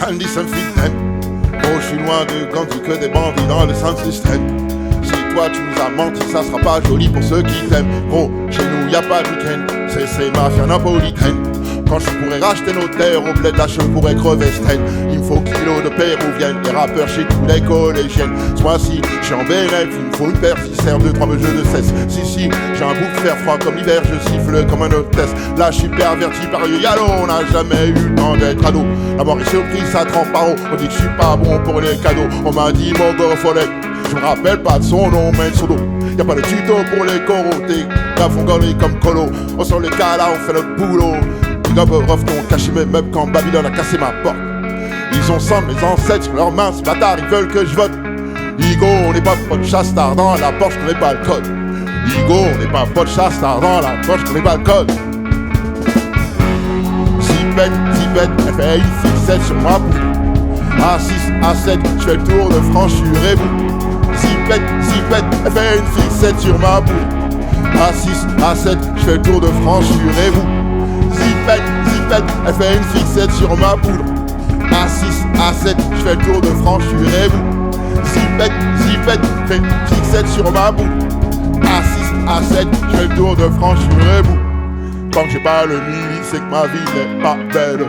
Andy Sunfitnen. Oh, je suis loin de Gandhi, que des bandits dans le sound system. Si toi tu nous as menti, ça sera pas joli pour ceux qui t'aiment. Oh, chez nous y a pas de week-end, c'est mafia napolitaine. Quand je pourrais racheter nos terres au bled, là je pourrais crever strain. Il me faut kilos de péruviennes, des rappeurs chez tous les collégiennes. Ce mois-ci, je suis en bénéf, il me faut une paire qui sert 2-3 jeux de cesse. Si, j'ai un bout de fer froid comme l'hiver, je siffle comme un hôtesse. Là je suis perverti par Yalo, on n'a jamais eu le temps d'être ado. La mort est surprise, ça trempe par eau. On dit que je suis pas bon pour les cadeaux. On m'a dit mon Follet, je me rappelle pas de son nom, mais de son dos. Y'a pas de tuto pour les corotés, la fongolerie comme Colo. On sort le cas là, on fait notre boulot. Rough n'ont caché mes meubles quand Babylone a cassé ma porte. Ils ont semblé mes ancêtres sur leurs mains, ces bâtards ils veulent que je vote. Igo, on n'est pas pote chastard dans la poche, je connais pas le code. Igo, on n'est pas pote chastard dans la poche, je connais pas le code. Zipette, elle fait une fixette sur ma boule. A6, A7, je fais le tour de Franchurez-vous. Zipette, elle fait une fixette sur ma boule. A6, A7, je fais le tour de Franchurez-vous. Zipette, elle fait une fixette sur ma poudre. A6, A7, je fais le tour de Franchurez-vous. Zipette, fait une fixette sur ma poudre. A6, A7, je fais le tour de Franchurez-vous. Tant que j'ai pas le mille, c'est que ma vie n'est pas belle.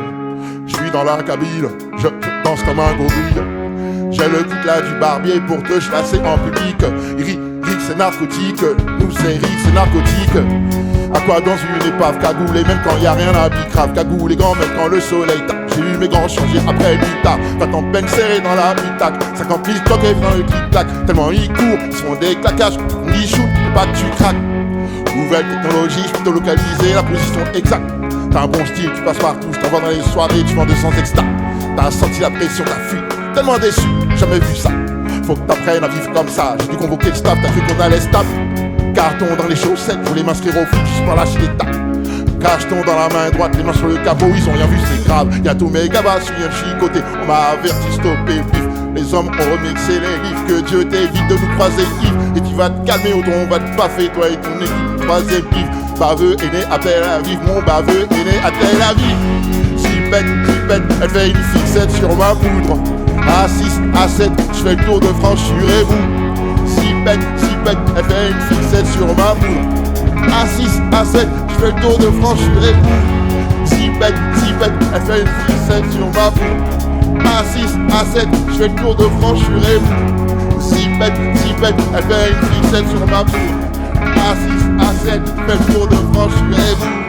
Je suis dans la cabine, je danse comme un gorille. J'ai le but là du barbier pour te chasser en public. Rick c'est narcotique, nous c'est Rick c'est narcotique. À quoi dans une épave cagoulée, même quand y a rien à bicrave. Cagoule les gants, même quand le soleil tape. J'ai eu mes gants changés après 8 tard. Quand en peine serré dans la bitac. 50 000 toqués dans le clic-clac. Tellement ils courent, ils font des claquages. Ils shootent, pas que tu craques. Nouvelle technologie, je peux te localiser la position exacte. T'as un bon style, tu passes partout. Je t'envoie dans les soirées, tu vends 200 extra. T'as senti la pression, t'as fui. Tellement déçu, jamais vu ça. Faut que t'apprennes à vivre comme ça. J'ai dû convoquer le staff, t'as cru qu'on allait stable. Carton dans les chaussettes, je voulais m'inscrire au foot, juste par lâcher des tapes. Cacheton dans la main droite, les mains sur le capot, ils ont rien vu, c'est grave. Y'a tous mes gabas sur un chicoté, on m'a averti, stoppé, vif. Les hommes ont remixé les livres, que Dieu t'évite de nous croiser Yves. Et tu vas te calmer, autant on va te baffer, toi et ton équipe, troisième pif. Baveux est né à Tel Aviv, mon baveux est né à Tel Aviv. Zipette, elle fait une fixette sur ma poudre. A6, A7, je fais le tour de Franchurez-vous. Zipette, elle fait une fixette sur ma poudre. A6, A7, je fais le tour de Franchurez-vous. Zipette, elle fait une fixette sur ma poudre. A6, A7, je fais le tour de Franchurez-vous. Zipette, elle fait une fixette sur ma poudre. A6, A7, je fais le tour de Franchurez-vous.